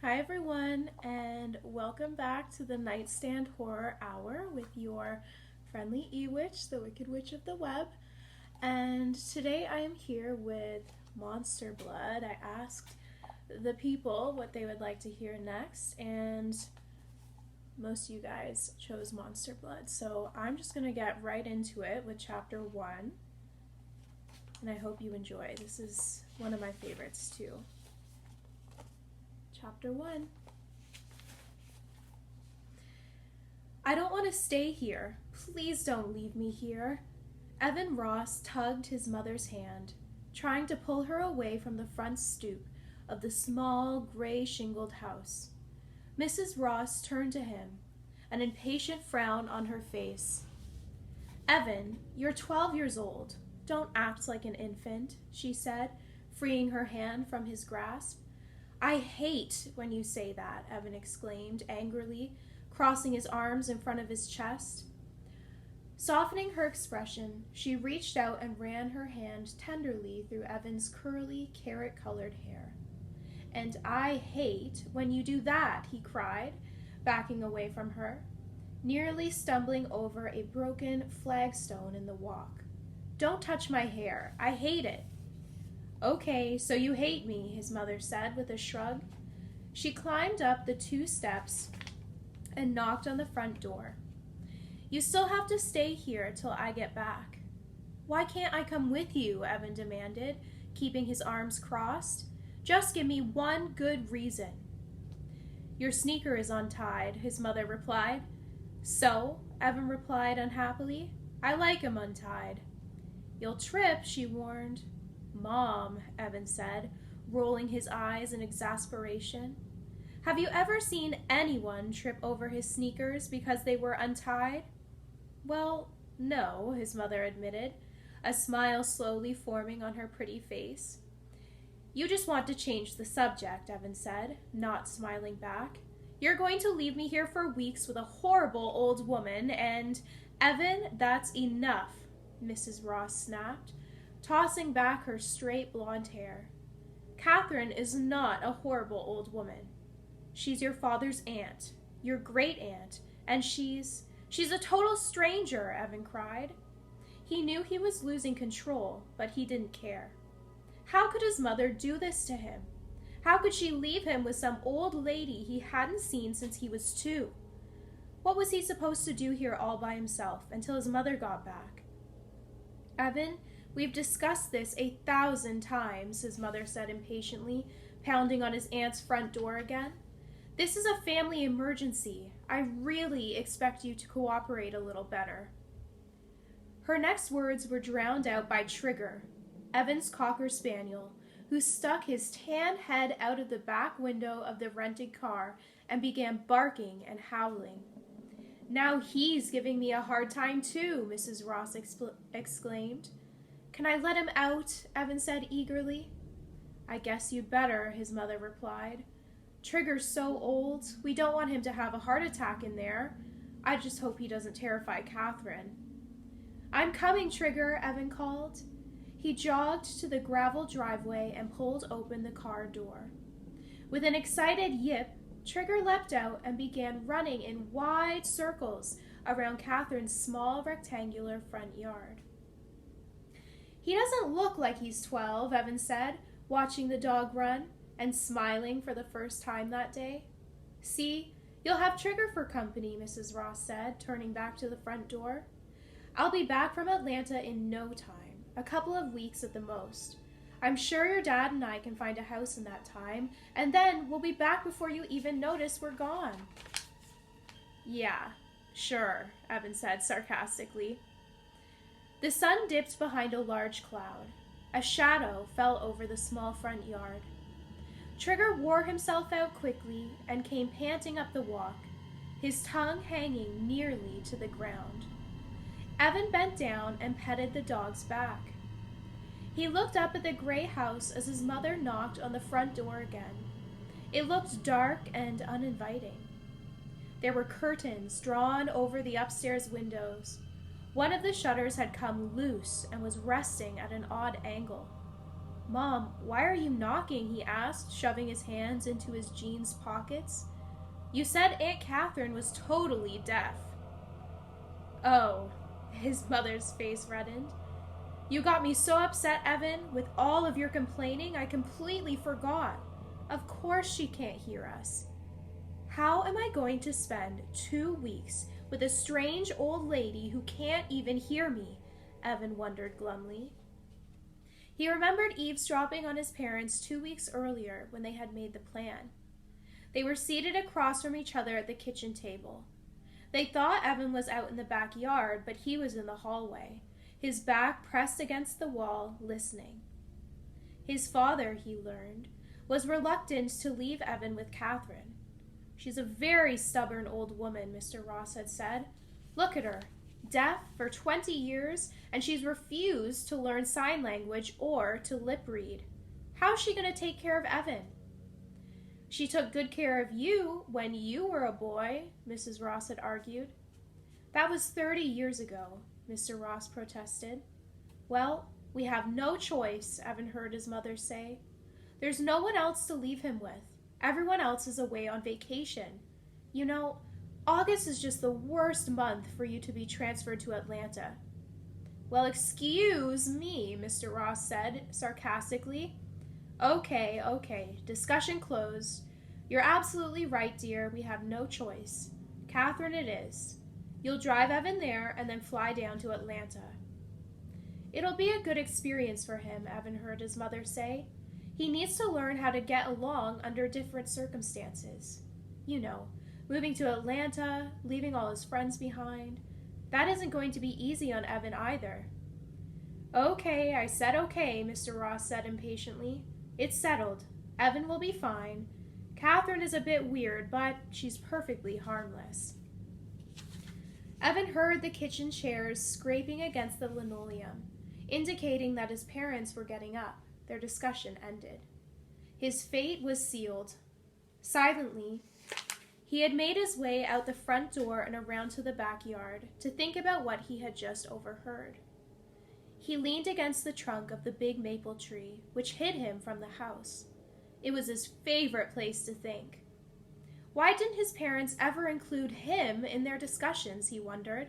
Hi everyone, and welcome back to the Nightstand Horror Hour with your friendly E-Witch, the Wicked Witch of the Web. And today I am here with Monster Blood. I asked the people what they would like to hear next, and most of you guys chose Monster Blood. So I'm just going to get right into it with Chapter 1, and I hope you enjoy. This is one of my favorites too. Chapter 1. I don't want to stay here. Please don't leave me here. Evan Ross tugged his mother's hand, trying to pull her away from the front stoop of the small, gray-shingled house. Mrs. Ross turned to him, an impatient frown on her face. Evan, you're 12 years old. Don't act like an infant, she said, freeing her hand from his grasp. I hate when you say that, Evan exclaimed angrily, crossing his arms in front of his chest. Softening her expression, she reached out and ran her hand tenderly through Evan's curly, carrot-colored hair. And I hate when you do that, he cried, backing away from her, nearly stumbling over a broken flagstone in the walk. Don't touch my hair. I hate it. Okay, so you hate me, his mother said with a shrug. She climbed up the 2 steps and knocked on the front door. You still have to stay here till I get back. Why can't I come with you? Evan demanded, keeping his arms crossed. Just give me one good reason. Your sneaker is untied, his mother replied. So, Evan replied unhappily, I like 'em untied. You'll trip, she warned. Mom, Evan said, rolling his eyes in exasperation. Have you ever seen anyone trip over his sneakers because they were untied? Well, no, his mother admitted, a smile slowly forming on her pretty face. You just want to change the subject, Evan said, not smiling back. You're going to leave me here for weeks with a horrible old woman and... Evan, that's enough, Mrs. Ross snapped, tossing back her straight blonde hair. Catherine is not a horrible old woman. She's your father's aunt, your great-aunt, and she's a total stranger, Evan cried. He knew he was losing control, but he didn't care. How could his mother do this to him? How could she leave him with some old lady he hadn't seen since he was 2? What was he supposed to do here all by himself until his mother got back? Evan, we've discussed this 1,000 times, his mother said impatiently, pounding on his aunt's front door again. This is a family emergency. I really expect you to cooperate a little better. Her next words were drowned out by Trigger, Evan's Cocker Spaniel, who stuck his tan head out of the back window of the rented car and began barking and howling. Now he's giving me a hard time too, Mrs. Ross exclaimed. Can I let him out? Evan said eagerly. I guess you'd better, his mother replied. Trigger's so old, we don't want him to have a heart attack in there. I just hope he doesn't terrify Catherine. I'm coming, Trigger, Evan called. He jogged to the gravel driveway and pulled open the car door. With an excited yip, Trigger leapt out and began running in wide circles around Catherine's small rectangular front yard. He doesn't look like he's 12, Evan said, watching the dog run and smiling for the first time that day. See, you'll have Trigger for company, Mrs. Ross said, turning back to the front door. I'll be back from Atlanta in no time, a couple of weeks at the most. I'm sure your dad and I can find a house in that time, and then we'll be back before you even notice we're gone. Yeah, sure, Evan said sarcastically. The sun dipped behind a large cloud. A shadow fell over the small front yard. Trigger wore himself out quickly and came panting up the walk, his tongue hanging nearly to the ground. Evan bent down and petted the dog's back. He looked up at the gray house as his mother knocked on the front door again. It looked dark and uninviting. There were curtains drawn over the upstairs windows. One of the shutters had come loose and was resting at an odd angle. "Mom, why are you knocking?" he asked, shoving his hands into his jeans pockets. "You said Aunt Catherine was totally deaf." "Oh," his mother's face reddened. "You got me so upset, Evan. With all of your complaining, I completely forgot. Of course she can't hear us." "How am I going to spend 2 weeks with a strange old lady who can't even hear me?" Evan wondered glumly. He remembered eavesdropping on his parents 2 weeks earlier when they had made the plan. They were seated across from each other at the kitchen table. They thought Evan was out in the backyard, but he was in the hallway, his back pressed against the wall, listening. His father, he learned, was reluctant to leave Evan with Catherine. "She's a very stubborn old woman," Mr. Ross had said. "Look at her. Deaf for 20 years, and she's refused to learn sign language or to lip read. How's she going to take care of Evan?" "She took good care of you when you were a boy," Mrs. Ross had argued. "That was 30 years ago," Mr. Ross protested. "Well, we have no choice," Evan heard his mother say. "There's no one else to leave him with. Everyone else is away on vacation. You know, August is just the worst month for you to be transferred to Atlanta." "Well, excuse me," Mr. Ross said sarcastically. Okay, discussion closed. You're absolutely right, dear. We have no choice. Catherine it is. You'll drive Evan there and then fly down to Atlanta." "It'll be a good experience for him," Evan heard his mother say. "He needs to learn how to get along under different circumstances. You know, moving to Atlanta, leaving all his friends behind. That isn't going to be easy on Evan either." "Okay, I said okay," Mr. Ross said impatiently. "It's settled. Evan will be fine. Catherine is a bit weird, but she's perfectly harmless." Evan heard the kitchen chairs scraping against the linoleum, indicating that his parents were getting up. Their discussion ended. His fate was sealed. Silently, he had made his way out the front door and around to the backyard to think about what he had just overheard. He leaned against the trunk of the big maple tree, which hid him from the house. It was his favorite place to think. Why didn't his parents ever include him in their discussions, he wondered.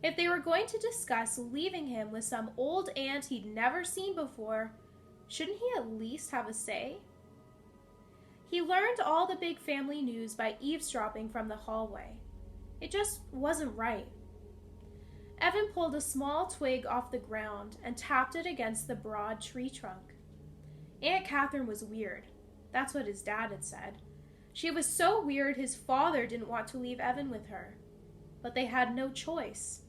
If they were going to discuss leaving him with some old aunt he'd never seen before, shouldn't he at least have a say? He learned all the big family news by eavesdropping from the hallway. It just wasn't right. Evan pulled a small twig off the ground and tapped it against the broad tree trunk. Aunt Catherine was weird. That's what his dad had said. She was so weird his father didn't want to leave Evan with her. But they had no choice.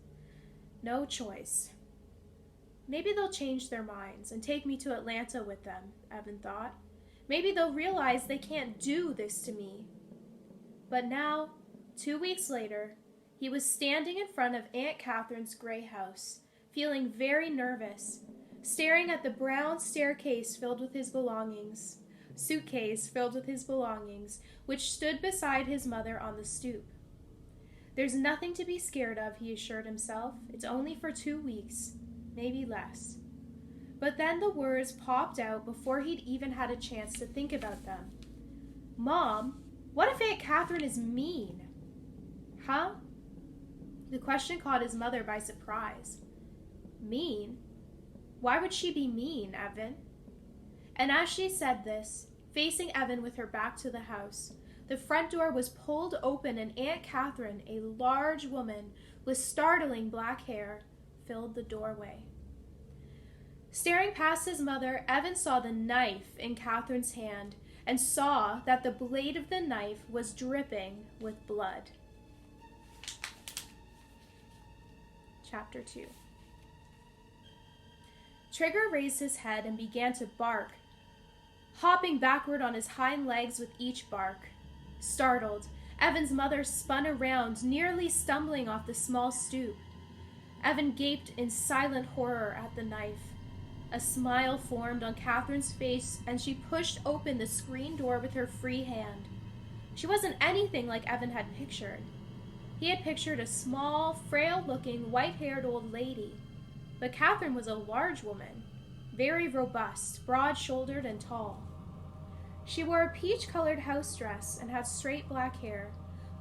No choice. Maybe they'll change their minds and take me to Atlanta with them, Evan thought. Maybe they'll realize they can't do this to me. But now, 2 weeks later, he was standing in front of Aunt Catherine's gray house, feeling very nervous, staring at the brown suitcase filled with his belongings, which stood beside his mother on the stoop. "There's nothing to be scared of," he assured himself. "It's only for 2 weeks, maybe less." But then the words popped out before he'd even had a chance to think about them. "Mom, what if Aunt Catherine is mean?" "Huh?" The question caught his mother by surprise. "Mean? Why would she be mean, Evan?" And as she said this, facing Evan with her back to the house, the front door was pulled open and Aunt Catherine, a large woman with startling black hair, filled the doorway. Staring past his mother, Evan saw the knife in Catherine's hand and saw that the blade of the knife was dripping with blood. Chapter 2. Trigger raised his head and began to bark, hopping backward on his hind legs with each bark. Startled, Evan's mother spun around, nearly stumbling off the small stoop. Evan gaped in silent horror at the knife. A smile formed on Catherine's face, and she pushed open the screen door with her free hand. She wasn't anything like Evan had pictured. He had pictured a small, frail-looking, white-haired old lady. But Catherine was a large woman, very robust, broad-shouldered, and tall. She wore a peach-colored house dress and had straight black hair,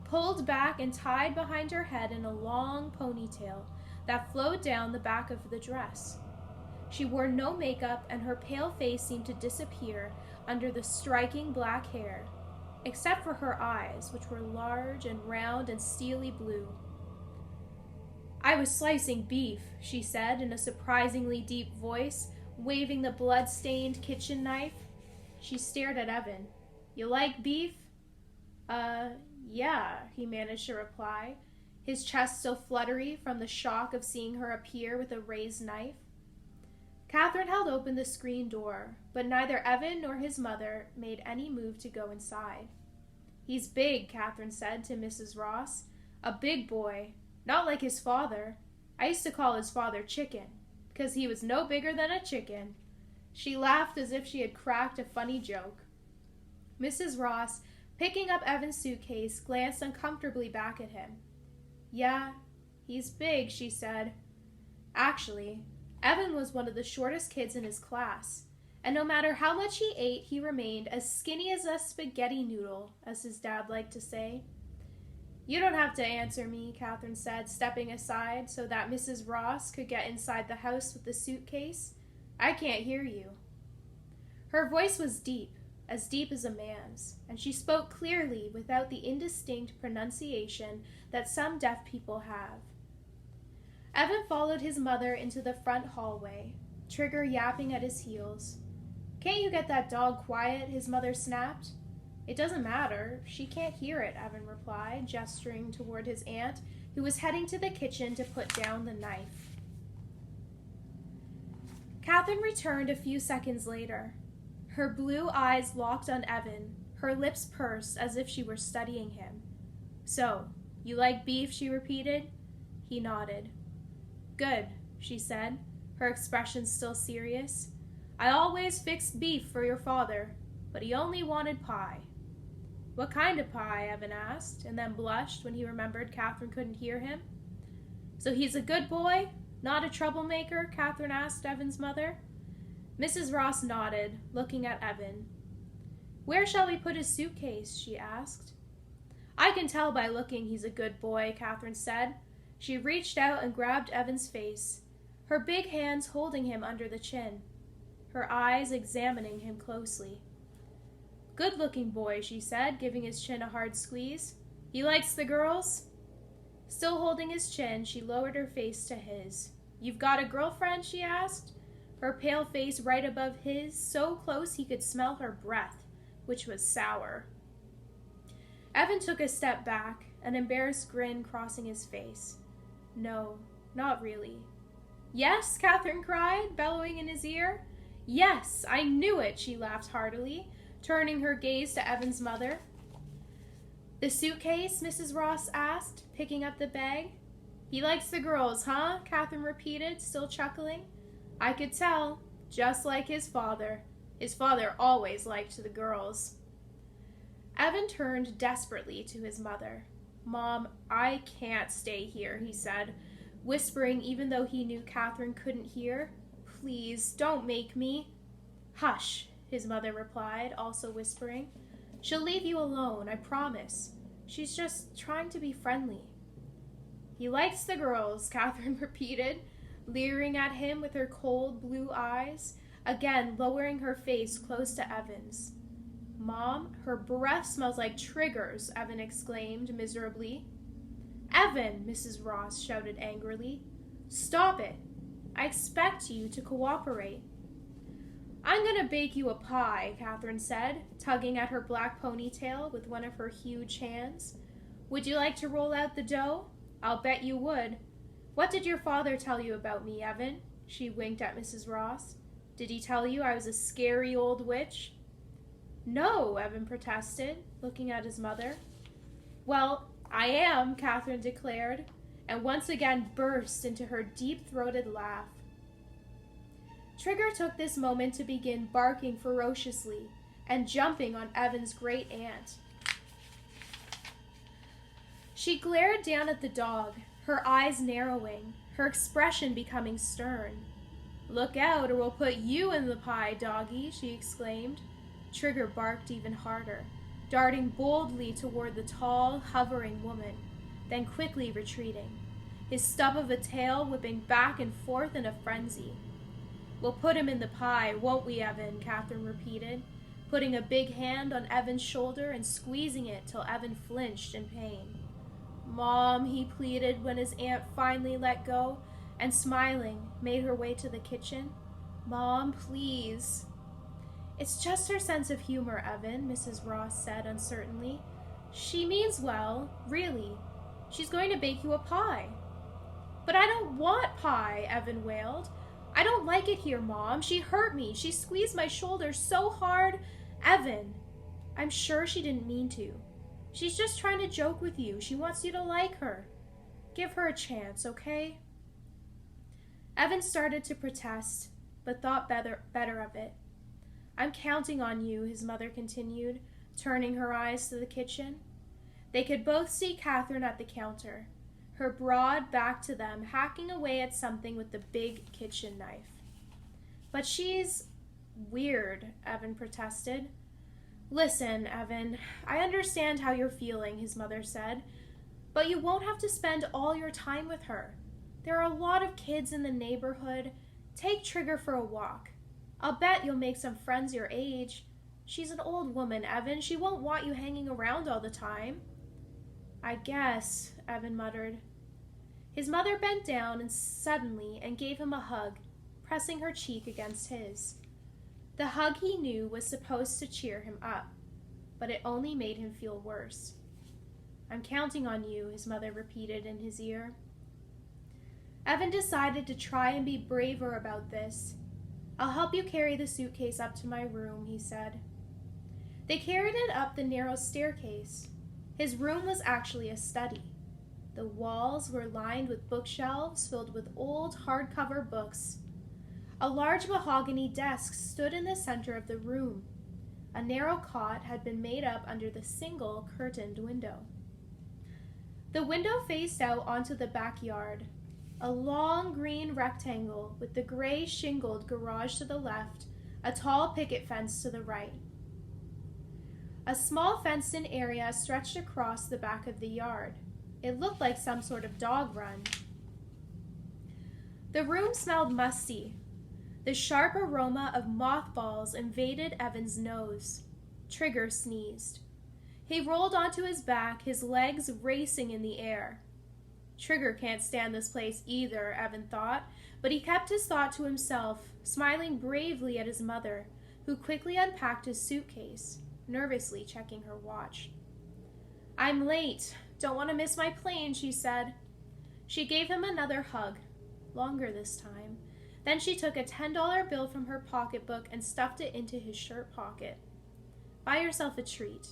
pulled back and tied behind her head in a long ponytail that flowed down the back of the dress. She wore no makeup, and her pale face seemed to disappear under the striking black hair, except for her eyes, which were large and round and steely blue. "I was slicing beef," she said in a surprisingly deep voice, waving the blood-stained kitchen knife. She stared at Evan. "You like beef?" Yeah," he managed to reply, his chest still fluttery from the shock of seeing her appear with a raised knife. Catherine held open the screen door, but neither Evan nor his mother made any move to go inside. "He's big," Catherine said to Mrs. Ross. "A big boy. Not like his father. I used to call his father Chicken, because he was no bigger than a chicken." She laughed as if she had cracked a funny joke. Mrs. Ross, picking up Evan's suitcase, glanced uncomfortably back at him. "Yeah, he's big," she said. Actually, Evan was one of the shortest kids in his class, and no matter how much he ate, he remained as skinny as a spaghetti noodle, as his dad liked to say. "You don't have to answer me," Catherine said, stepping aside so that Mrs. Ross could get inside the house with the suitcase. "I can't hear you." Her voice was deep as a man's, and she spoke clearly without the indistinct pronunciation that some deaf people have. Evan followed his mother into the front hallway, Trigger yapping at his heels. "Can't you get that dog quiet?" his mother snapped. "It doesn't matter. She can't hear it," Evan replied, gesturing toward his aunt, who was heading to the kitchen to put down the knife. Catherine returned a few seconds later. Her blue eyes locked on Evan, her lips pursed as if she were studying him. "So, you like beef?" she repeated. He nodded. "Good," she said, her expression still serious. "I always fixed beef for your father, but he only wanted pie." "What kind of pie?" Evan asked, and then blushed when he remembered Catherine couldn't hear him. "So he's a good boy? Not a troublemaker?" Catherine asked Evan's mother. Mrs. Ross nodded, looking at Evan. "Where shall we put his suitcase?" she asked. "I can tell by looking he's a good boy," Catherine said. She reached out and grabbed Evan's face, her big hands holding him under the chin, her eyes examining him closely. "Good-looking boy," she said, giving his chin a hard squeeze. "He likes the girls?" Still holding his chin, she lowered her face to his. "You've got a girlfriend?" she asked, her pale face right above his, so close he could smell her breath, which was sour. Evan took a step back, an embarrassed grin crossing his face. "No, not really." "Yes?" Catherine cried, bellowing in his ear. "Yes, I knew it," she laughed heartily, turning her gaze to Evan's mother. "The suitcase?" Mrs. Ross asked, picking up the bag. "He likes the girls, huh?" Catherine repeated, still chuckling. "I could tell, just like his father. His father always liked the girls." Evan turned desperately to his mother. "Mom, I can't stay here," he said, whispering even though he knew Catherine couldn't hear. "Please, don't make me." "Hush," his mother replied, also whispering. "She'll leave you alone, I promise. She's just trying to be friendly." "He likes the girls," Catherine repeated, leering at him with her cold blue eyes, again lowering her face close to Evan's. "Mom, her breath smells like triggers," Evan exclaimed miserably. "Evan!" Mrs. Ross shouted angrily. "Stop it. I expect you to cooperate." "I'm gonna bake you a pie," Catherine said, tugging at her black ponytail with one of her huge hands. "Would you like to roll out the dough? I'll bet you would. What did your father tell you about me, Evan?" She winked at Mrs. Ross. "Did he tell you I was a scary old witch?" "No," Evan protested, looking at his mother. "Well, I am," Catherine declared, and once again burst into her deep-throated laugh. Trigger took this moment to begin barking ferociously and jumping on Evan's great aunt. She glared down at the dog, her eyes narrowing, her expression becoming stern. "Look out, or we'll put you in the pie, doggy," she exclaimed. Trigger barked even harder, darting boldly toward the tall, hovering woman, then quickly retreating, his stub of a tail whipping back and forth in a frenzy. "We'll put him in the pie, won't we, Evan?" Catherine repeated, putting a big hand on Evan's shoulder and squeezing it till Evan flinched in pain. "Mom," he pleaded when his aunt finally let go and, smiling, made her way to the kitchen. "Mom, please." "It's just her sense of humor, Evan," Mrs. Ross said uncertainly. "She means well, really. She's going to bake you a pie." "But I don't want pie," Evan wailed. "I don't like it here, Mom. She hurt me. She squeezed my shoulder so hard." "Evan, I'm sure she didn't mean to. She's just trying to joke with you. She wants you to like her. Give her a chance, okay?" Evan started to protest, but thought better of it. "I'm counting on you," his mother continued, turning her eyes to the kitchen. They could both see Catherine at the counter, her broad back to them, hacking away at something with the big kitchen knife. "But she's weird," Evan protested. "Listen, Evan, I understand how you're feeling," his mother said, "but you won't have to spend all your time with her. There are a lot of kids in the neighborhood. Take Trigger for a walk. I'll bet you'll make some friends your age. She's an old woman, Evan. She won't want you hanging around all the time." "I guess," Evan muttered. His mother bent down and gave him a hug, pressing her cheek against his. The hug, he knew, was supposed to cheer him up, but it only made him feel worse. "I'm counting on you," his mother repeated in his ear. Evan decided to try and be braver about this. "I'll help you carry the suitcase up to my room," he said. They carried it up the narrow staircase. His room was actually a study. The walls were lined with bookshelves filled with old hardcover books. A large mahogany desk stood in the center of the room. A narrow cot had been made up under the single curtained window. The window faced out onto the backyard, a long green rectangle with the gray shingled garage to the left, a tall picket fence to the right. A small fenced-in area stretched across the back of the yard. It looked like some sort of dog run. The room smelled musty. The sharp aroma of mothballs invaded Evan's nose. Trigger sneezed. He rolled onto his back, his legs racing in the air. Trigger can't stand this place either, Evan thought, but he kept his thought to himself, smiling bravely at his mother, who quickly unpacked his suitcase, nervously checking her watch. "I'm late. Don't want to miss my plane," she said. She gave him another hug, longer this time. Then she took a $10 bill from her pocketbook and stuffed it into his shirt pocket. "Buy yourself a treat.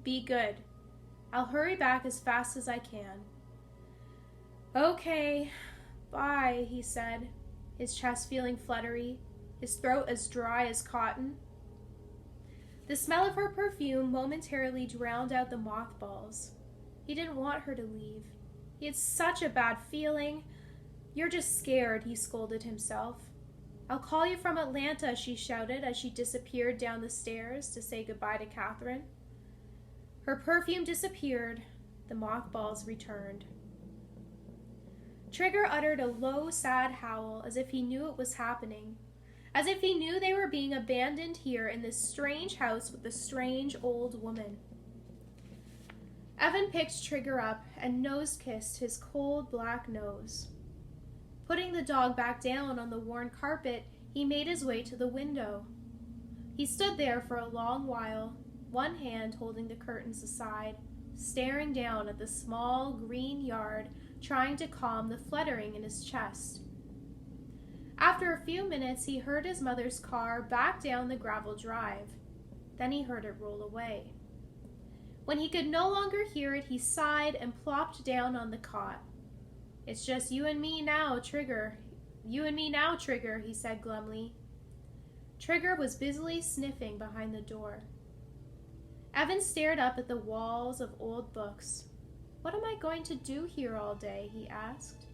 Be good. I'll hurry back as fast as I can." "Okay, bye," he said, his chest feeling fluttery, his throat as dry as cotton. The smell of her perfume momentarily drowned out the mothballs. He didn't want her to leave. He had such a bad feeling. "You're just scared," he scolded himself. "I'll call you from Atlanta," she shouted as she disappeared down the stairs to say goodbye to Catherine. Her perfume disappeared. The mothballs returned. Trigger uttered a low, sad howl as if he knew it was happening, as if he knew they were being abandoned here in this strange house with a strange old woman. Evan picked Trigger up and nose-kissed his cold black nose. Putting the dog back down on the worn carpet, he made his way to the window. He stood there for a long while, one hand holding the curtains aside, staring down at the small green yard, trying to calm the fluttering in his chest. After a few minutes, he heard his mother's car back down the gravel drive. Then he heard it roll away. When he could no longer hear it, he sighed and plopped down on the cot. "It's just you and me now, Trigger. You and me now, Trigger," he said glumly. Trigger was busily sniffing behind the door. Evan stared up at the walls of old books. "What am I going to do here all day?" he asked,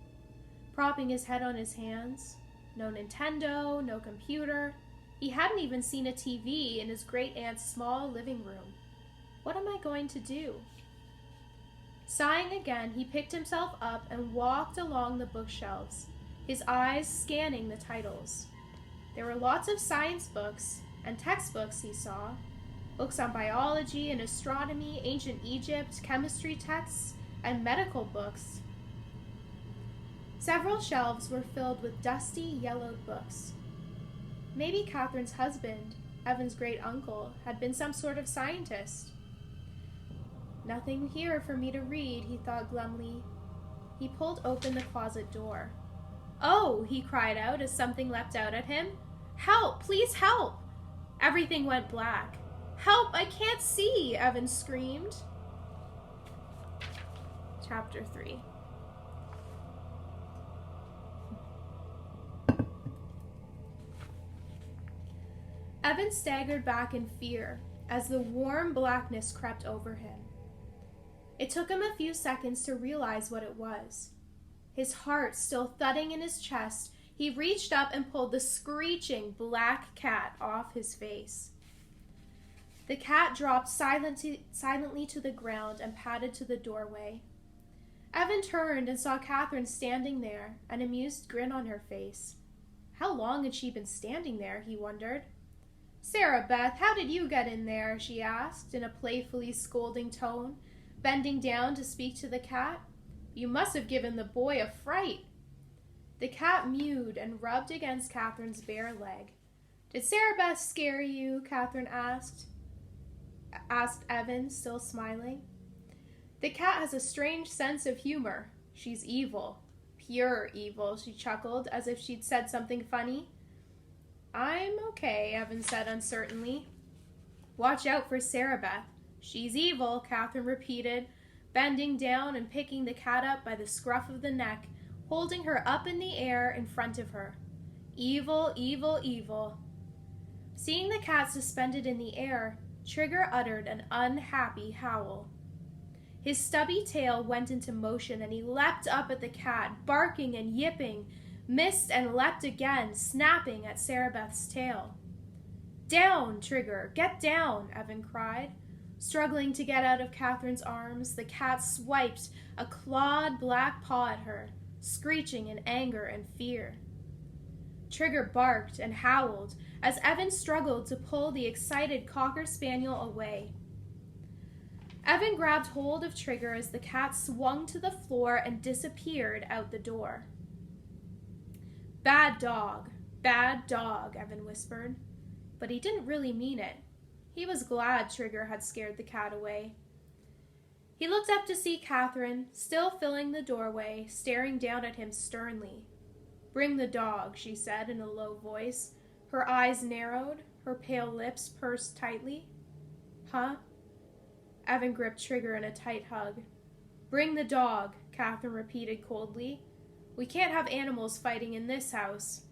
propping his head on his hands. No Nintendo, no computer. He hadn't even seen a TV in his great-aunt's small living room. What am I going to do? Sighing again, he picked himself up and walked along the bookshelves, his eyes scanning the titles. There were lots of science books and textbooks he saw, books on biology and astronomy, ancient Egypt, chemistry texts, and medical books. Several shelves were filled with dusty, yellowed books. Maybe Catherine's husband, Evan's great-uncle, had been some sort of scientist. Nothing here for me to read, he thought glumly. He pulled open the closet door. Oh, he cried out as something leapt out at him. Help! Please help! Everything went black. Help! I can't see! Evan screamed. Chapter 3. Evan staggered back in fear as the warm blackness crept over him. It took him a few seconds to realize what it was. His heart still thudding in his chest, he reached up and pulled the screeching black cat off his face. The cat dropped silently to the ground and padded to the doorway. Evan turned and saw Catherine standing there, an amused grin on her face. How long had she been standing there, he wondered. Sarah Beth, how did you get in there? She asked in a playfully scolding tone, bending down to speak to the cat. You must have given the boy a fright. The cat mewed and rubbed against Catherine's bare leg. Did Sarah Beth scare you? Catherine asked Evan, still smiling. The cat has a strange sense of humor. She's evil. Pure evil, she chuckled, as if she'd said something funny. I'm okay, Evan said uncertainly. Watch out for Sarah Beth. She's evil, Catherine repeated, bending down and picking the cat up by the scruff of the neck, holding her up in the air in front of her. Evil, evil, evil. Seeing the cat suspended in the air, Trigger uttered an unhappy howl. His stubby tail went into motion and he leapt up at the cat, barking and yipping, missed and leapt again, snapping at Sarah Beth's tail. Down, Trigger! Get down! Evan cried. Struggling to get out of Catherine's arms, the cat swiped a clawed black paw at her, screeching in anger and fear. Trigger barked and howled as Evan struggled to pull the excited cocker spaniel away. Evan grabbed hold of Trigger as the cat swung to the floor and disappeared out the door. Bad dog, Evan whispered. But he didn't really mean it. He was glad Trigger had scared the cat away. He looked up to see Catherine, still filling the doorway, staring down at him sternly. Bring the dog, she said in a low voice. Her eyes narrowed, her pale lips pursed tightly. Huh? Evan gripped Trigger in a tight hug. Bring the dog, Catherine repeated coldly. We can't have animals fighting in this house.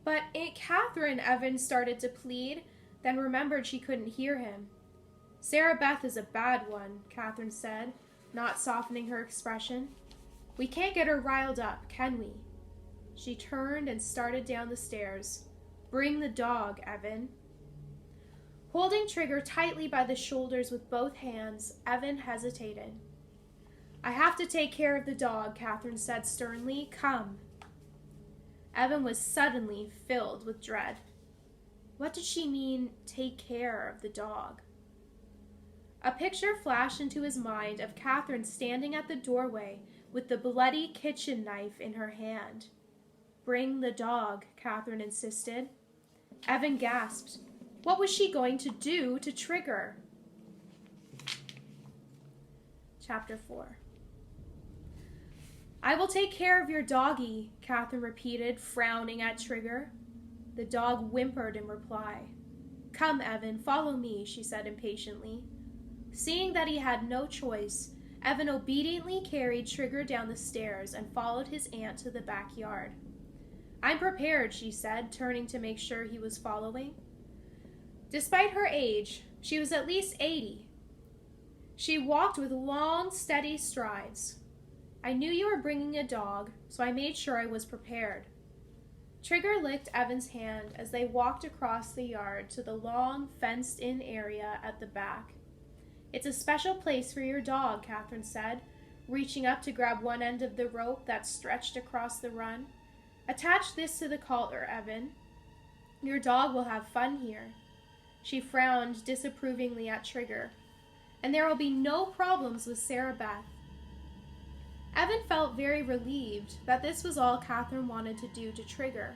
But Aunt Catherine, Evan started to plead, then remembered she couldn't hear him. Sarah Beth is a bad one, Catherine said, not softening her expression. We can't get her riled up, can we? She turned and started down the stairs. Bring the dog, Evan. Holding Trigger tightly by the shoulders with both hands, Evan hesitated. I have to take care of the dog, Catherine said sternly. Come. Evan was suddenly filled with dread. What did she mean, take care of the dog? A picture flashed into his mind of Catherine standing at the doorway with the bloody kitchen knife in her hand. Bring the dog, Catherine insisted. Evan gasped. What was she going to do to Trigger? Chapter 4. I will take care of your doggie, Catherine repeated, frowning at Trigger. The dog whimpered in reply. Come, Evan, follow me, she said impatiently. Seeing that he had no choice, Evan obediently carried Trigger down the stairs and followed his aunt to the backyard. I'm prepared, she said, turning to make sure he was following. Despite her age, she was at least 80. She walked with long, steady strides. I knew you were bringing a dog, so I made sure I was prepared. Trigger licked Evan's hand as they walked across the yard to the long, fenced-in area at the back. "It's a special place for your dog," Catherine said, reaching up to grab one end of the rope that stretched across the run. "Attach this to the collar, Evan. Your dog will have fun here." She frowned disapprovingly at Trigger. "And there will be no problems with Sarah Beth." Evan felt very relieved that this was all Catherine wanted to do to Trigger.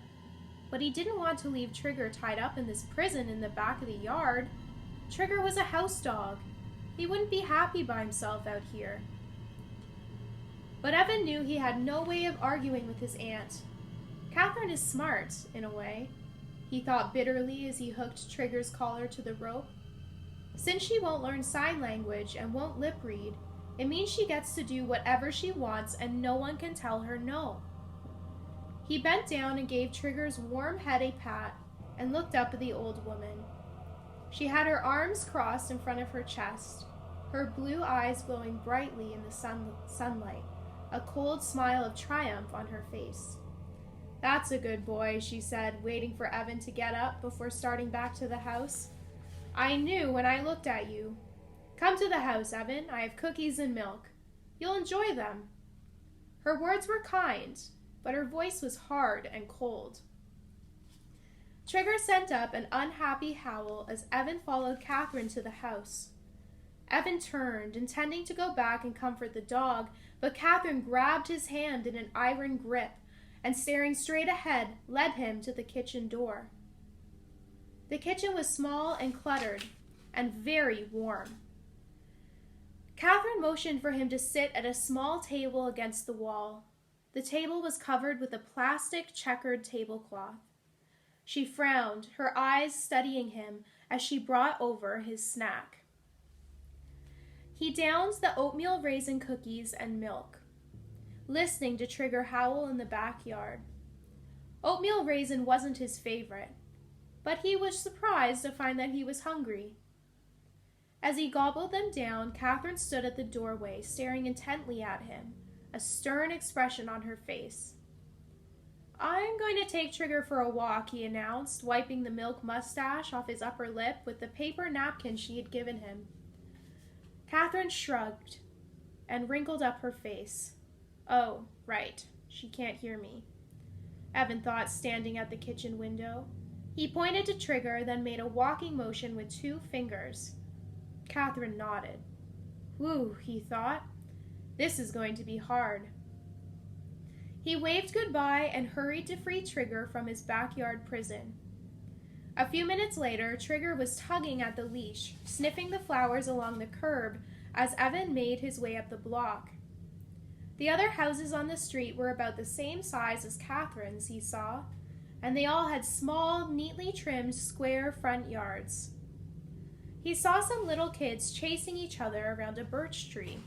But he didn't want to leave Trigger tied up in this prison in the back of the yard. Trigger was a house dog. He wouldn't be happy by himself out here. But Evan knew he had no way of arguing with his aunt. Catherine is smart, in a way, he thought bitterly as he hooked Trigger's collar to the rope. Since she won't learn sign language and won't lip read, it means she gets to do whatever she wants and no one can tell her no. He bent down and gave Trigger's warm head a pat and looked up at the old woman. She had her arms crossed in front of her chest, her blue eyes glowing brightly in the sunlight, a cold smile of triumph on her face. "That's a good boy," she said, waiting for Evan to get up before starting back to the house. "I knew when I looked at you. Come to the house, Evan. I have cookies and milk. You'll enjoy them." Her words were kind, but her voice was hard and cold. Trigger sent up an unhappy howl as Evan followed Catherine to the house. Evan turned, intending to go back and comfort the dog, but Catherine grabbed his hand in an iron grip and, staring straight ahead, led him to the kitchen door. The kitchen was small and cluttered, and very warm. Catherine motioned for him to sit at a small table against the wall. The table was covered with a plastic checkered tablecloth. She frowned, her eyes studying him as she brought over his snack. He downed the oatmeal raisin cookies and milk, listening to Trigger howl in the backyard. Oatmeal raisin wasn't his favorite, but he was surprised to find that he was hungry. As he gobbled them down, Catherine stood at the doorway, staring intently at him, a stern expression on her face. "I'm going to take Trigger for a walk," he announced, wiping the milk mustache off his upper lip with the paper napkin she had given him. Catherine shrugged and wrinkled up her face. "Oh, right, she can't hear me," Evan thought, standing at the kitchen window. He pointed to Trigger, then made a walking motion with 2 fingers. Catherine nodded. "Whew," he thought. "This is going to be hard." He waved goodbye and hurried to free Trigger from his backyard prison. A few minutes later, Trigger was tugging at the leash, sniffing the flowers along the curb as Evan made his way up the block. The other houses on the street were about the same size as Catherine's, he saw, and they all had small, neatly trimmed, square front yards. He saw some little kids chasing each other around a birch tree.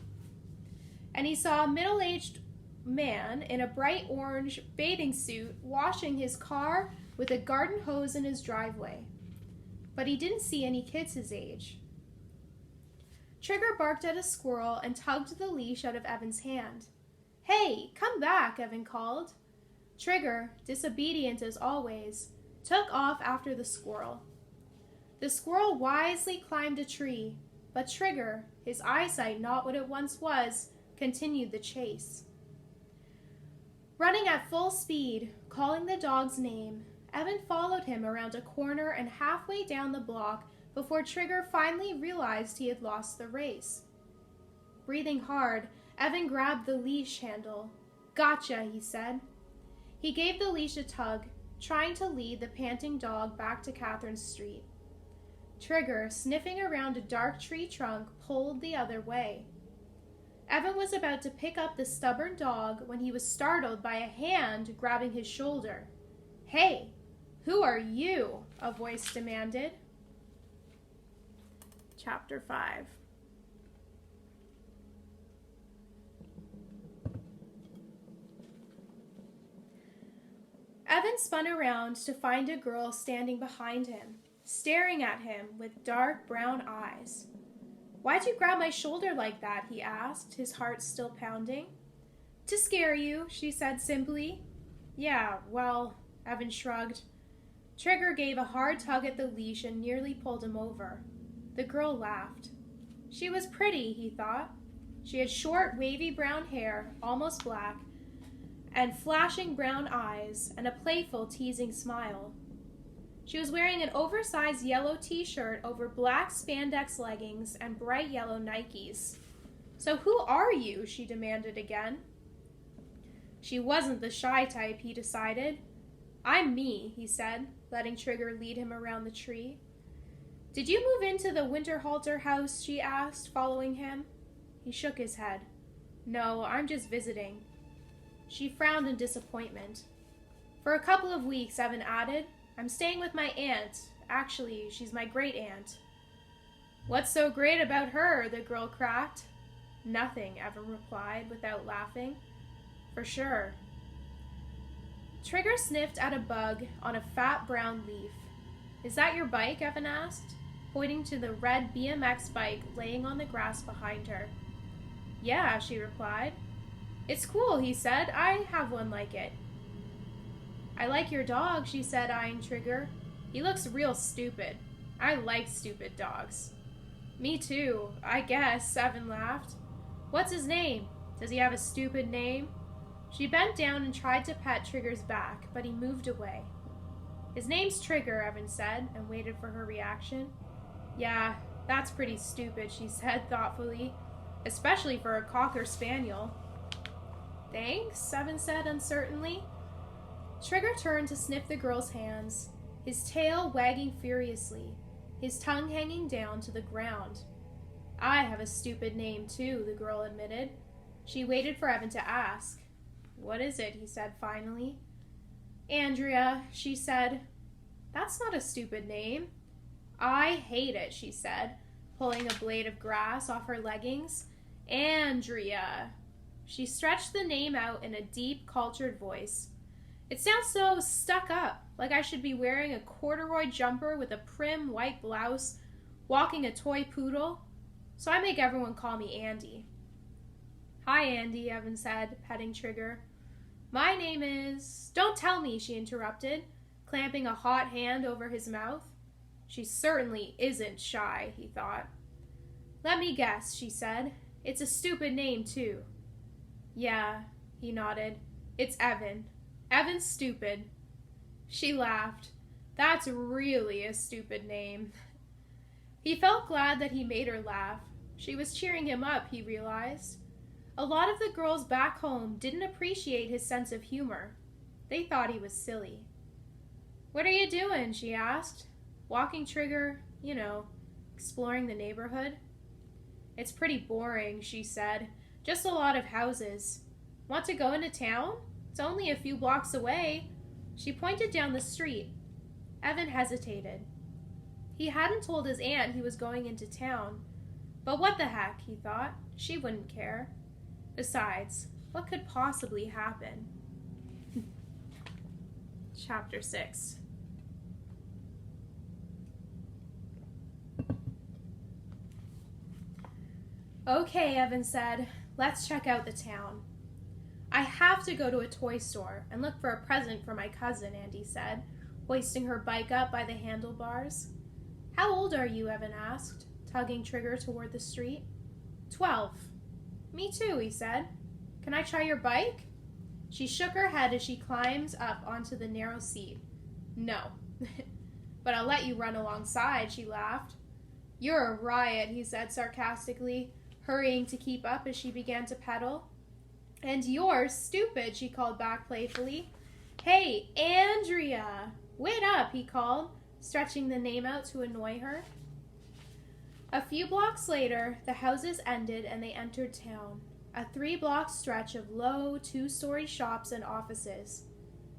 And he saw a middle-aged man in a bright orange bathing suit washing his car with a garden hose in his driveway. But he didn't see any kids his age. Trigger barked at a squirrel and tugged the leash out of Evan's hand. "Hey, come back," Evan called. Trigger, disobedient as always, took off after the squirrel. The squirrel wisely climbed a tree, but Trigger, his eyesight not what it once was, continued the chase. Running at full speed, calling the dog's name, Evan followed him around a corner and halfway down the block before Trigger finally realized he had lost the race. Breathing hard, Evan grabbed the leash handle. "Gotcha," he said. He gave the leash a tug, trying to lead the panting dog back to Catherine's street. Trigger, sniffing around a dark tree trunk, pulled the other way. Evan was about to pick up the stubborn dog when he was startled by a hand grabbing his shoulder. "Hey, who are you?" a voice demanded. Chapter 5. Evan spun around to find a girl standing behind him, staring at him with dark brown eyes. "Why'd you grab my shoulder like that?" he asked, his heart still pounding. "To scare you," she said simply. "Yeah, well, Evan shrugged. Trigger gave a hard tug at the leash and nearly pulled him over. The girl laughed. She was pretty, he thought. She had short, wavy brown hair, almost black, and flashing brown eyes, and a playful, teasing smile. She was wearing an oversized yellow t-shirt over black spandex leggings and bright yellow Nikes. So who are you? She demanded again. She wasn't the shy type, he decided. I'm me, he said, letting Trigger lead him around the tree. Did you move into the Winterhalter house? She asked, following him. He shook his head. No, I'm just visiting. She frowned in disappointment. For a couple of weeks, Evan added. I'm staying with my aunt. Actually, she's my great-aunt. What's so great about her? The girl cracked. Nothing, Evan replied without laughing. For sure. Trigger sniffed at a bug on a fat brown leaf. Is that your bike? Evan asked, pointing to the red BMX bike laying on the grass behind her. Yeah, she replied. It's cool, he said. I have one like it. I like your dog, she said, eyeing Trigger. He looks real stupid. I like stupid dogs. Me too, I guess, Evan laughed. What's his name? Does he have a stupid name? She bent down and tried to pet Trigger's back, but he moved away. His name's Trigger, Evan said, and waited for her reaction. Yeah, that's pretty stupid, she said thoughtfully, especially for a Cocker Spaniel. Thanks, Evan said uncertainly. Trigger turned to sniff the girl's hands, his tail wagging furiously, his tongue hanging down to the ground. I have a stupid name, too, the girl admitted. She waited for Evan to ask. What is it? He said finally. Andrea, she said. That's not a stupid name. I hate it, she said, pulling a blade of grass off her leggings. Andrea. She stretched the name out in a deep, cultured voice. It sounds so stuck up, like I should be wearing a corduroy jumper with a prim white blouse, walking a toy poodle. So I make everyone call me Andy. Hi, Andy, Evan said, petting Trigger. My name is... Don't tell me, she interrupted, clamping a hot hand over his mouth. She certainly isn't shy, he thought. Let me guess, she said. It's a stupid name, too. Yeah, he nodded. It's Evan. Evan's stupid. She laughed. That's really a stupid name. He felt glad that he made her laugh. She was cheering him up, he realized. A lot of the girls back home didn't appreciate his sense of humor. They thought he was silly. What are you doing? She asked. Walking Trigger, exploring the neighborhood. It's pretty boring, she said. Just a lot of houses. Want to go into town? It's only a few blocks away. She pointed down the street. Evan hesitated. He hadn't told his aunt he was going into town. But what the heck, he thought. She wouldn't care. Besides, what could possibly happen? Chapter 6. Okay, Evan said. Let's check out the town. I have to go to a toy store and look for a present for my cousin, Andy said, hoisting her bike up by the handlebars. How old are you? Evan asked, tugging Trigger toward the street. 12. Me too, he said. Can I try your bike? She shook her head as she climbed up onto the narrow seat. No. But I'll let you run alongside, she laughed. You're a riot, he said sarcastically, hurrying to keep up as she began to pedal. And you're stupid, she called back playfully. Hey, Andrea! Wait up, he called, stretching the name out to annoy her. A few blocks later, the houses ended and they entered town, a 3-block stretch of low, 2-story shops and offices.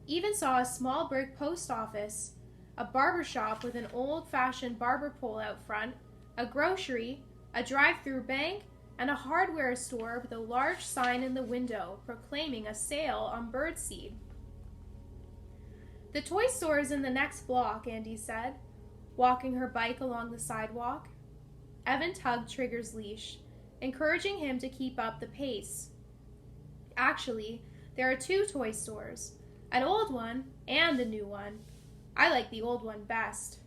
Even saw a small brick post office, a barber shop with an old-fashioned barber pole out front, a grocery, a drive-through bank, and a hardware store with a large sign in the window proclaiming a sale on birdseed. The toy store is in the next block, Andy said, walking her bike along the sidewalk. Evan tugged Trigger's leash, encouraging him to keep up the pace. Actually, there are 2 toy stores, An old one and a new one. I like the old one best.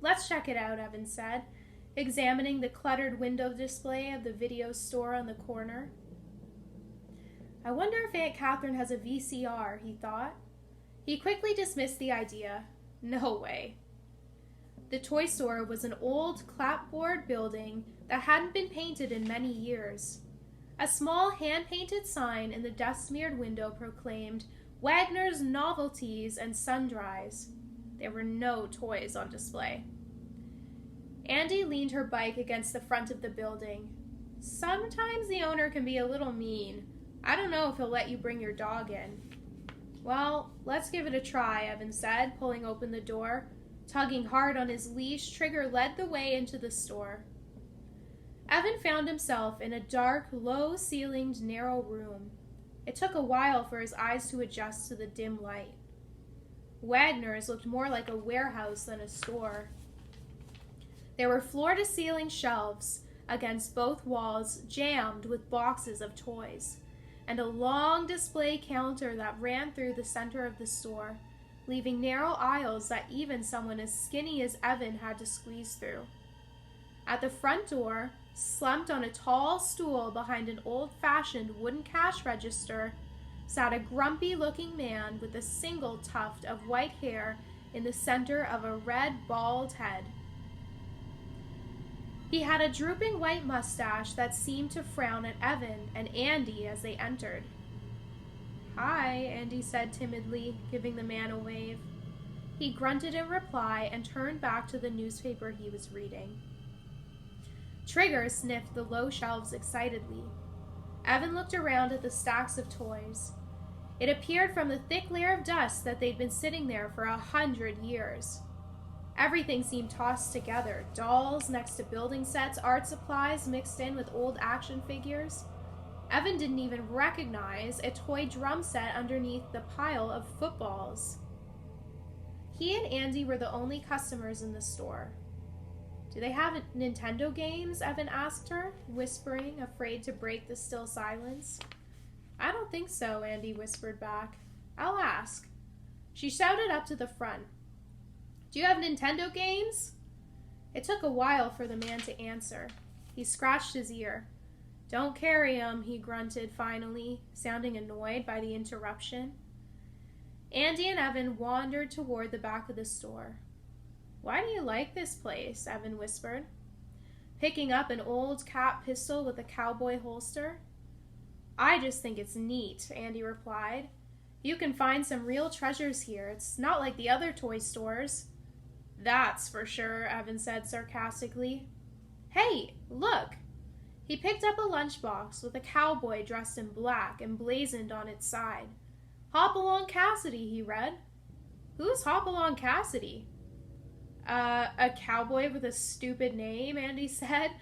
Let's check it out, Evan said, examining the cluttered window display of the video store on the corner. I wonder if Aunt Catherine has a VCR, he thought. He quickly dismissed the idea. No way. The toy store was an old clapboard building that hadn't been painted in many years. A small hand-painted sign in the dust-smeared window proclaimed Wagner's Novelties and Sundries. There were no toys on display. Andy leaned her bike against the front of the building. Sometimes the owner can be a little mean. I don't know if he'll let you bring your dog in. Well, let's give it a try, Evan said, pulling open the door. Tugging hard on his leash, Trigger led the way into the store. Evan found himself in a dark, low-ceilinged, narrow room. It took a while for his eyes to adjust to the dim light. Wagner's looked more like a warehouse than a store. There were floor-to-ceiling shelves against both walls, jammed with boxes of toys, and a long display counter that ran through the center of the store, leaving narrow aisles that even someone as skinny as Evan had to squeeze through. At the front door, slumped on a tall stool behind an old-fashioned wooden cash register, sat a grumpy-looking man with a single tuft of white hair in the center of a red, bald head. He had a drooping white mustache that seemed to frown at Evan and Andy as they entered. "Hi," Andy said timidly, giving the man a wave. He grunted in reply and turned back to the newspaper he was reading. Trigger sniffed the low shelves excitedly. Evan looked around at the stacks of toys. It appeared from the thick layer of dust that they'd been sitting there for 100 years. Everything seemed tossed together, dolls next to building sets, art supplies mixed in with old action figures. Evan didn't even recognize a toy drum set underneath the pile of footballs. He and Andy were the only customers in the store. "Do they have Nintendo games?" Evan asked her, whispering, afraid to break the still silence. "I don't think so," Andy whispered back. "I'll ask." She shouted up to the front. "Do you have Nintendo games?" It took a while for the man to answer. He scratched his ear. "Don't carry 'em," he grunted finally, sounding annoyed by the interruption. Andy and Evan wandered toward the back of the store. "Why do you like this place?" Evan whispered, picking up an old cap pistol with a cowboy holster. "I just think it's neat," Andy replied. "You can find some real treasures here. It's not like the other toy stores." "That's for sure," Evan said sarcastically. "Hey, look!" He picked up a lunchbox with a cowboy dressed in black emblazoned on its side. "Hopalong Cassidy," he read. "Who's Hopalong Cassidy?" A cowboy with a stupid name," Andy said,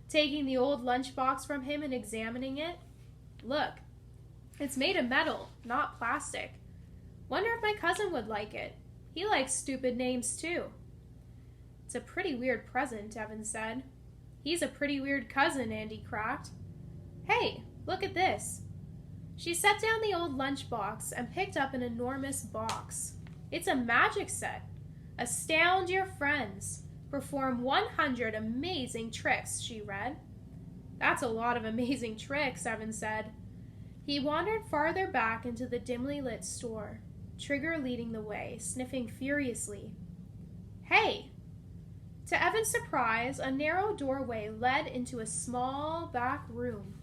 taking the old lunchbox from him and examining it. "Look, it's made of metal, not plastic. Wonder if my cousin would like it. He likes stupid names, too." "It's a pretty weird present," Evan said. "He's a pretty weird cousin," Andy cracked. "Hey, look at this." She set down the old lunchbox and picked up an enormous box. "It's a magic set. Astound your friends. Perform 100 amazing tricks," she read. "That's a lot of amazing tricks," Evan said. He wandered farther back into the dimly lit store, Trigger leading the way, sniffing furiously. "Hey!" To Evan's surprise, a narrow doorway led into a small back room.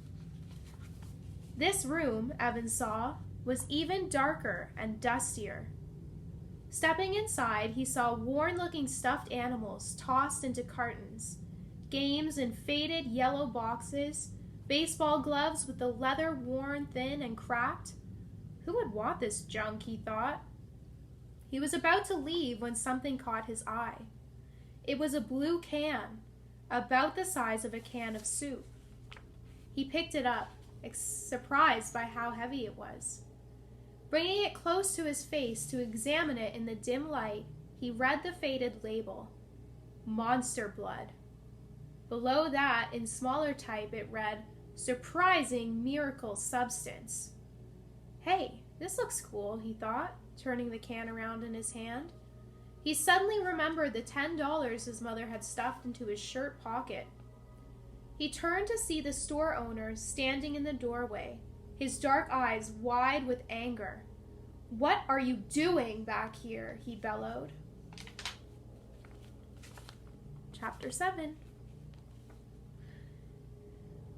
This room, Evan saw, was even darker and dustier. Stepping inside, he saw worn-looking stuffed animals tossed into cartons, games in faded yellow boxes, baseball gloves with the leather worn thin and cracked. Who would want this junk, he thought. He was about to leave when something caught his eye. It was a blue can, about the size of a can of soup. He picked it up, surprised by how heavy it was. Bringing it close to his face to examine it in the dim light, he read the faded label, "Monster Blood." Below that, in smaller type, it read, "Surprising Miracle Substance." "Hey, This looks cool, he thought, turning the can around in his hand. He suddenly remembered the $10 his mother had stuffed into his shirt pocket. He turned to see the store owner standing in the doorway, his dark eyes wide with anger. "What are you doing back here?" he bellowed. Chapter 7.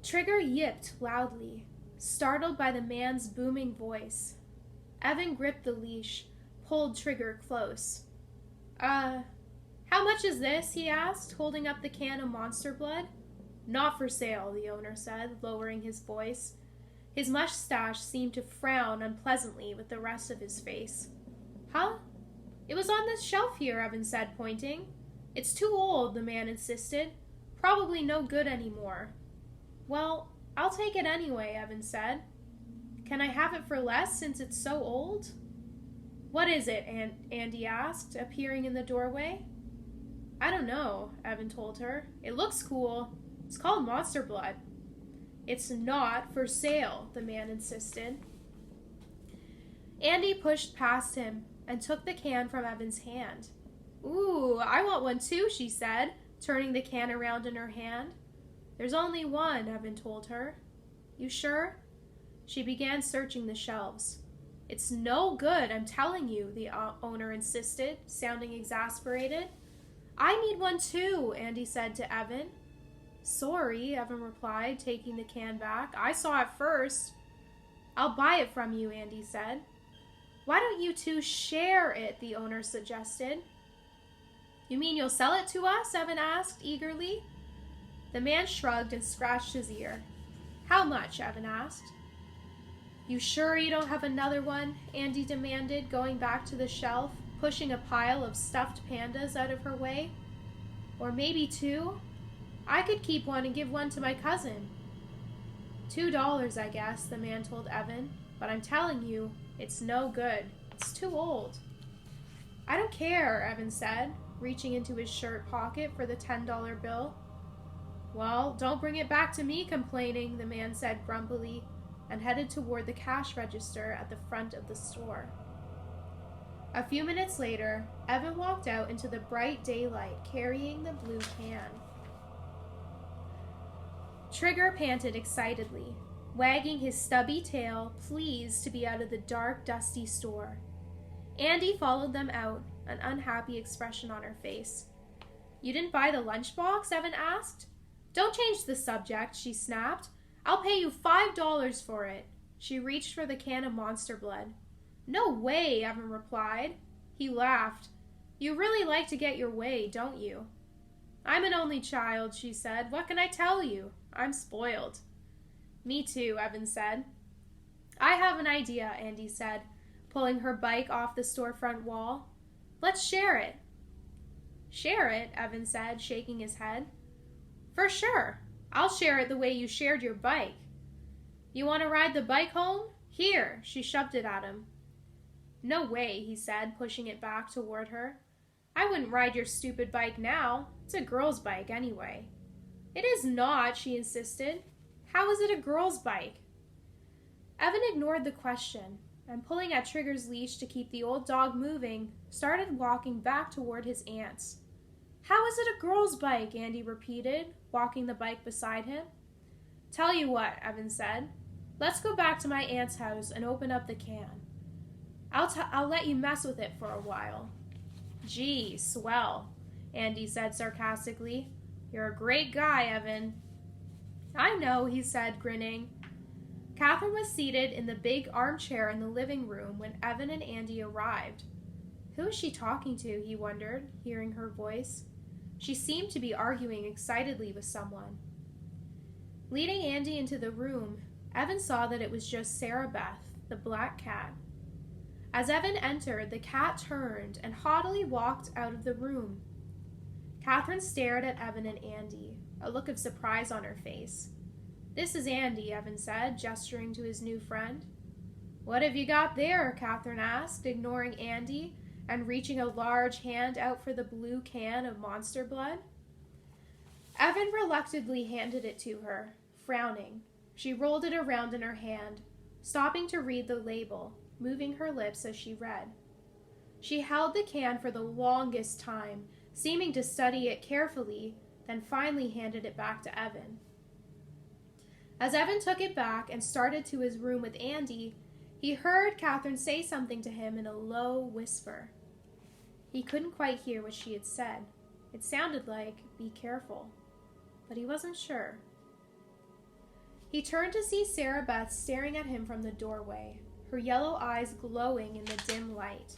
Trigger yipped loudly, startled by the man's booming voice. Evan gripped the leash, pulled Trigger close. How much is this?" he asked, holding up the can of monster blood. "Not for sale," the owner said, lowering his voice. His mustache seemed to frown unpleasantly with the rest of his face. "Huh? It was on this shelf here," Evan said, pointing. "It's too old," the man insisted. "Probably no good anymore." "Well, I'll take it anyway," Evan said. "Can I have it for less since it's so old?" "What is it?" Andy asked, appearing in the doorway. "I don't know," Evan told her. "It looks cool. It's called Monster Blood." "It's not for sale," the man insisted. Andy pushed past him and took the can from Evan's hand. "Ooh, I want one too," she said, turning the can around in her hand. "There's only one," Evan told her. "You sure?" She began searching the shelves. "It's no good, I'm telling you," the owner insisted, sounding exasperated. "I need one too," Andy said to Evan. "Sorry," Evan replied, taking the can back. "I saw it first." "I'll buy it from you," Andy said. "Why don't you two share it?" the owner suggested. "You mean you'll sell it to us?" Evan asked eagerly. The man shrugged and scratched his ear. "How much?" Evan asked. "You sure you don't have another one?" Andy demanded, going back to the shelf, pushing a pile of stuffed pandas out of her way. "Or maybe two? I could keep one and give one to my cousin." $2, I guess, the man told Evan. "But I'm telling you, it's no good. It's too old." "I don't care," Evan said, reaching into his shirt pocket for the $10 bill. "Well, don't bring it back to me complaining," the man said grumpily, and headed toward the cash register at the front of the store. A few minutes later, Evan walked out into the bright daylight carrying the blue can. Trigger panted excitedly, wagging his stubby tail, pleased to be out of the dark, dusty store. Andy followed them out, an unhappy expression on her face. "You didn't buy the lunchbox?" Evan asked. "Don't change the subject," she snapped. "I'll pay you $5 for it." She reached for the can of Monster Blood. "No way," Evan replied. He laughed. "You really like to get your way, don't you?" "I'm an only child," she said. "What can I tell you? I'm spoiled." "Me too," Evan said. "I have an idea," Andy said, pulling her bike off the storefront wall. "Let's share it." "Share it?" Evan said, shaking his head. "For sure. I'll share it the way you shared your bike. You want to ride the bike home? Here." She shoved it at him. "No way," he said, pushing it back toward her. "I wouldn't ride your stupid bike now. It's a girl's bike anyway." "It is not," she insisted. "How is it a girl's bike?" Evan ignored the question, and pulling at Trigger's leash to keep the old dog moving, started walking back toward his aunt's. "How is it a girl's bike?" Andy repeated, walking the bike beside him. "Tell you what," Evan said. "Let's go back to my aunt's house and open up the can. I'll let you mess with it for a while." "Gee, swell," Andy said sarcastically. "You're a great guy, Evan." "I know," he said, grinning. Catherine was seated in the big armchair in the living room when Evan and Andy arrived. Who is she talking to, he wondered, hearing her voice. She seemed to be arguing excitedly with someone. Leading Andy into the room, Evan saw that it was just Sarah Beth, the black cat. As Evan entered, the cat turned and haughtily walked out of the room. Catherine stared at Evan and Andy, a look of surprise on her face. "This is Andy," Evan said, gesturing to his new friend. "What have you got there?" Catherine asked, ignoring Andy and reaching a large hand out for the blue can of Monster Blood. Evan reluctantly handed it to her, frowning. She rolled it around in her hand, stopping to read the label. moving her lips as she read. She held the can for the longest time, seeming to study it carefully, then finally handed it back to Evan. As Evan took it back and started to his room with Andy, he heard Catherine say something to him in a low whisper. He couldn't quite hear what she had said. It sounded like, "Be careful," but he wasn't sure. He turned to see Sarah Beth staring at him from the doorway, her yellow eyes glowing in the dim light.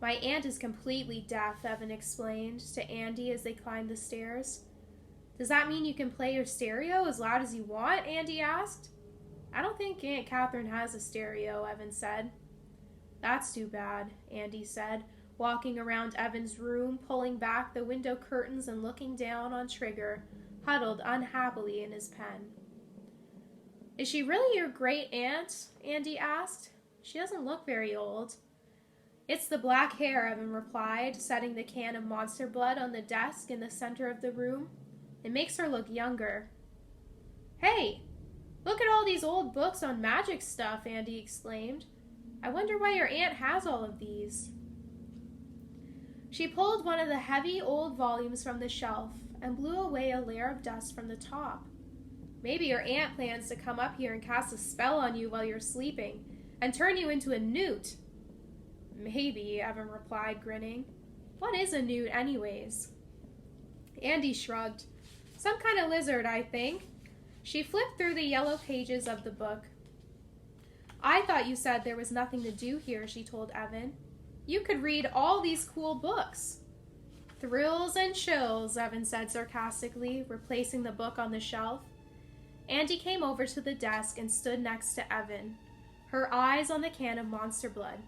"My aunt is completely deaf," Evan explained to Andy as they climbed the stairs. "Does that mean you can play your stereo as loud as you want?" Andy asked. "I don't think Aunt Catherine has a stereo," Evan said. "That's too bad," Andy said, walking around Evan's room, pulling back the window curtains and looking down on Trigger, huddled unhappily in his pen. "Is she really your great aunt?" Andy asked. "She doesn't look very old." "It's the black hair," Evan replied, setting the can of Monster Blood on the desk in the center of the room. "It makes her look younger." "Hey, look at all these old books on magic stuff," Andy exclaimed. "I wonder why your aunt has all of these." She pulled one of the heavy old volumes from the shelf and blew away a layer of dust from the top. "Maybe your aunt plans to come up here and cast a spell on you while you're sleeping and turn you into a newt." "Maybe," Evan replied, grinning. "What is a newt anyways?" Andy shrugged. "Some kind of lizard, I think." She flipped through the yellow pages of the book. "I thought you said there was nothing to do here," she told Evan. "You could read all these cool books." "Thrills and chills," Evan said sarcastically, replacing the book on the shelf. Andy came over to the desk and stood next to Evan, her eyes on the can of Monster Blood.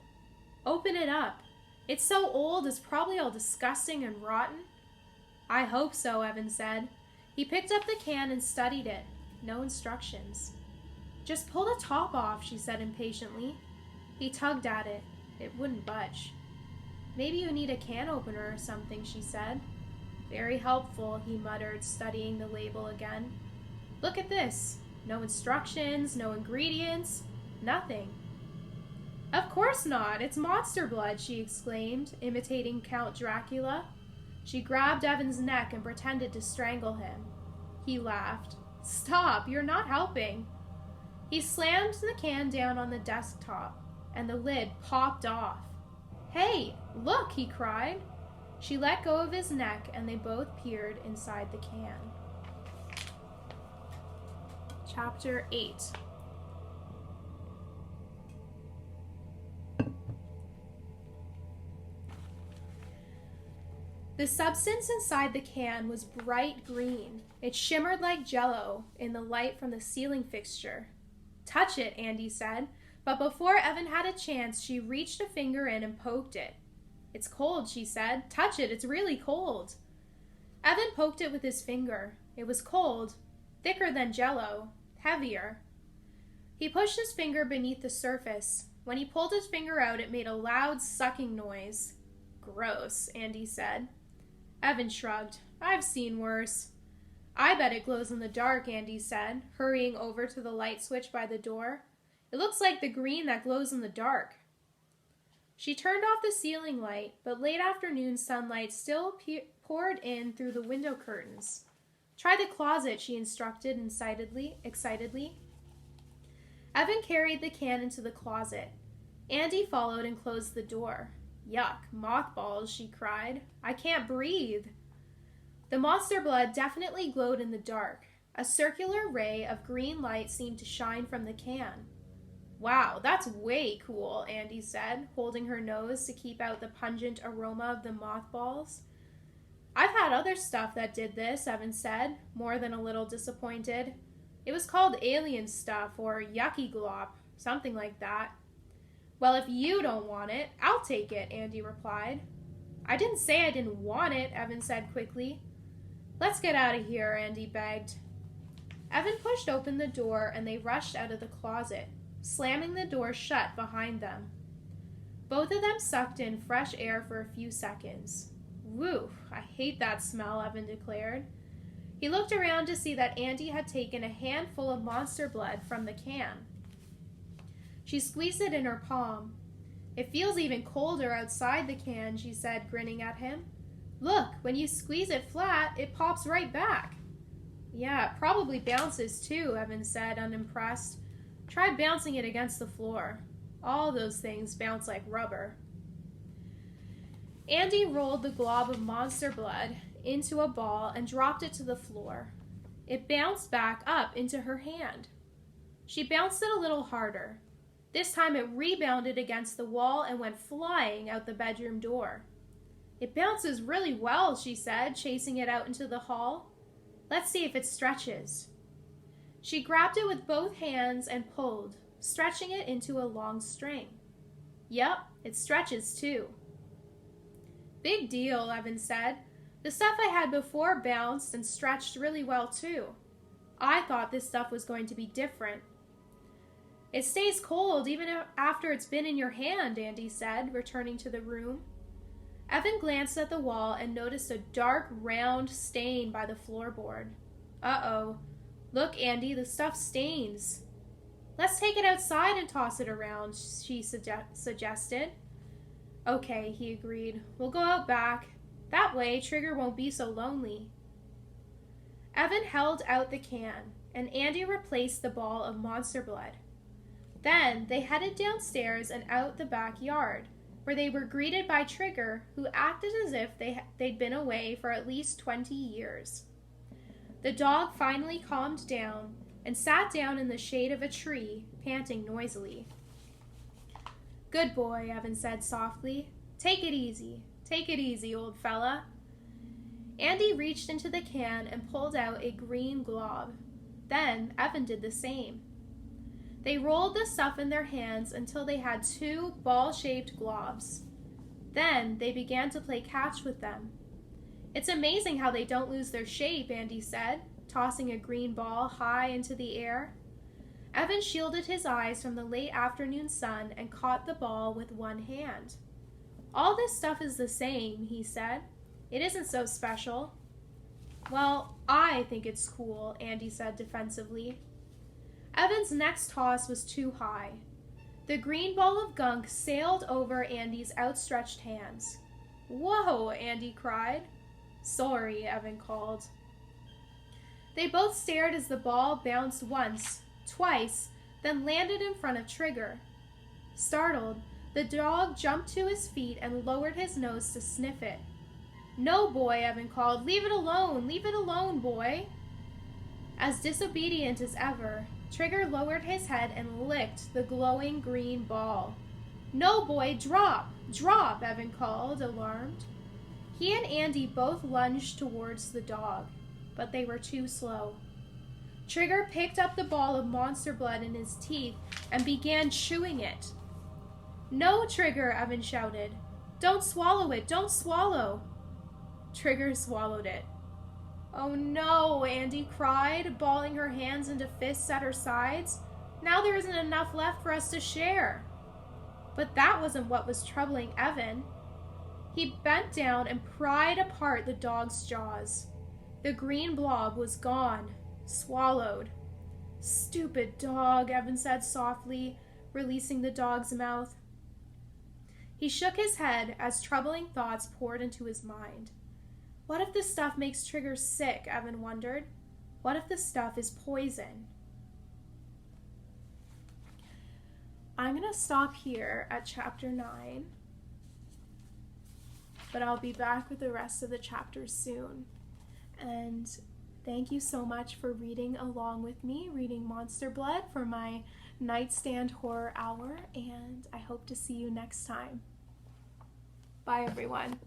"Open it up. It's so old it's probably all disgusting and rotten." "I hope so," Evan said. He picked up the can and studied it. No instructions. "Just pull the top off," she said impatiently. He tugged at it. It wouldn't budge. "Maybe you need a can opener or something," she said. "Very helpful," he muttered, studying the label again. "Look at this. No instructions, no ingredients, nothing." "Of course not. It's Monster Blood," she exclaimed, imitating Count Dracula. She grabbed Evan's neck and pretended to strangle him. He laughed. "Stop, you're not helping." He slammed the can down on the desktop, and the lid popped off. "Hey, look," he cried. She let go of his neck, and they both peered inside the can. Chapter 8. The substance inside the can was bright green. It shimmered like jello in the light from the ceiling fixture. "Touch it," Andy said, but before Evan had a chance, she reached a finger in and poked it. "It's cold," she said. "Touch it, it's really cold." Evan poked it with his finger. It was cold, thicker than jello, heavier. He pushed his finger beneath the surface. When he pulled his finger out, it made a loud sucking noise. "Gross," Andy said. Evan shrugged. "I've seen worse." "I bet it glows in the dark," Andy said, hurrying over to the light switch by the door. "It looks like the green that glows in the dark." She turned off the ceiling light, but late afternoon sunlight still poured in through the window curtains. "Try the closet," she instructed excitedly. Evan carried the can into the closet. Andy followed and closed the door. "Yuck, mothballs," she cried. "I can't breathe." The Monster Blood definitely glowed in the dark. A circular ray of green light seemed to shine from the can. "Wow, that's way cool," Andy said, holding her nose to keep out the pungent aroma of the mothballs. "I've had other stuff that did this," Evan said, more than a little disappointed. "It was called alien stuff or yucky glop, something like that." "Well, if you don't want it, I'll take it," Andy replied. "I didn't say I didn't want it," Evan said quickly. "Let's get out of here," Andy begged. Evan pushed open the door and they rushed out of the closet, slamming the door shut behind them. Both of them sucked in fresh air for a few seconds. "Whew, I hate that smell," Evan declared. He looked around to see that Andy had taken a handful of Monster Blood from the can. She squeezed it in her palm. "It feels even colder outside the can," she said, grinning at him. "Look, when you squeeze it flat, it pops right back." "Yeah, it probably bounces too," Evan said, unimpressed. "Try bouncing it against the floor. All those things bounce like rubber." Andy rolled the glob of monster blood into a ball and dropped it to the floor. It bounced back up into her hand. She bounced it a little harder. This time it rebounded against the wall and went flying out the bedroom door. "It bounces really well," she said, chasing it out into the hall. "Let's see if it stretches." She grabbed it with both hands and pulled, stretching it into a long string. "Yep, it stretches too." "Big deal," Evan said. "The stuff I had before bounced and stretched really well too. I thought this stuff was going to be different." "It stays cold even after it's been in your hand," Andy said, returning to the room. Evan glanced at the wall and noticed a dark, round stain by the floorboard. "Uh-oh. Look, Andy, the stuff stains." "Let's take it outside and toss it around," she suggested. "Okay," he agreed. "We'll go out back. That way, Trigger won't be so lonely." Evan held out the can, and Andy replaced the ball of monster blood. Then they headed downstairs and out the backyard, where they were greeted by Trigger, who acted as if they'd been away for at least 20 years. The dog finally calmed down and sat down in the shade of a tree, panting noisily. "Good boy," Evan said softly. Take it easy, old fella." Andy reached into the can and pulled out a green glob. Then Evan did the same. They rolled the stuff in their hands until they had 2 ball-shaped globs. Then they began to play catch with them. "It's amazing how they don't lose their shape," Andy said, tossing a green ball high into the air. Evan shielded his eyes from the late afternoon sun and caught the ball with one hand. "All this stuff is the same," he said. "It isn't so special." "Well, I think it's cool," Andy said defensively. Evan's next toss was too high. The green ball of gunk sailed over Andy's outstretched hands. "Whoa," Andy cried. "Sorry," Evan called. They both stared as the ball bounced once, twice, then landed in front of Trigger. Startled, the dog jumped to his feet and lowered his nose to sniff it. "No, boy," Evan called. Leave it alone, boy." As disobedient as ever, Trigger lowered his head and licked the glowing green ball. "No, boy, drop, Evan called, alarmed. He and Andy both lunged towards the dog, but they were too slow. Trigger picked up the ball of monster blood in his teeth and began chewing it. "No, Trigger," Evan shouted. Don't swallow." Trigger swallowed it. "Oh no," Andy cried, balling her hands into fists at her sides. "Now there isn't enough left for us to share." But that wasn't what was troubling Evan. He bent down and pried apart the dog's jaws. The green blob was gone, swallowed. "Stupid dog," Evan said softly, releasing the dog's mouth. He shook his head as troubling thoughts poured into his mind. What if this stuff makes Trigger sick, Evan wondered. What if the stuff is poison? I'm going to stop here at chapter 9, but I'll be back with the rest of the chapters soon. And thank you so much for reading along with me, reading Monster Blood for my Nightstand Horror Hour, and I hope to see you next time. Bye, everyone.